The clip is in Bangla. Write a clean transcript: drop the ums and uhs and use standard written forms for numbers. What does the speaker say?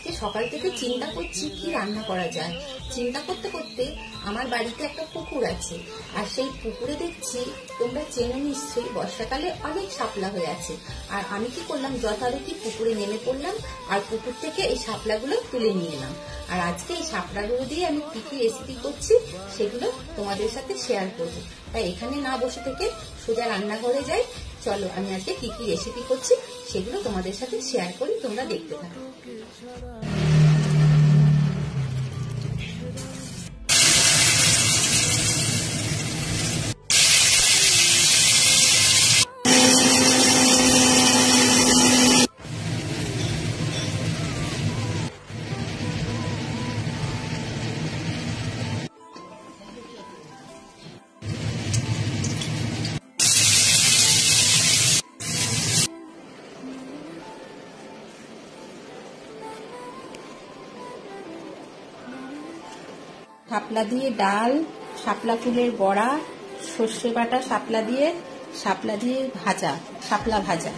আজকে সকাল থেকে চিন্তা করছি কি রান্না করা যায়। চিন্তা করতে করতে আমার বাড়িতে একটা পুকুর আছে, আর সেই পুকুরে দেখছি, তোমরা চেনো নিশ্চয়ই, বর্ষাকালে অনেক শাপলা হয়ে আছে। আর আমি কি করলাম, যথারীতি পুকুরে নেমে পড়লাম আর পুকুর থেকে এই শাপলাগুলো তুলে নিয়ে এলাম। আর আজকে এই শাপলাগুলো দিয়ে আমি কি কি রেসিপি করছি সেগুলো তোমাদের সাথে শেয়ার করব। তাই এখানে না বসে থেকে সোজা রান্নাঘরে যাই। চলো আমি আজকে কি কি রেসিপি করছি সেগুলো তোমাদের সাথে শেয়ার করি, তোমরা দেখতে থাকো। শাপলা দিয়ে ডাল, শাপলা ফুলের বড়া, সর্ষে বাটা শাপলা দিয়ে ভাজা, শাপলা ভাজা।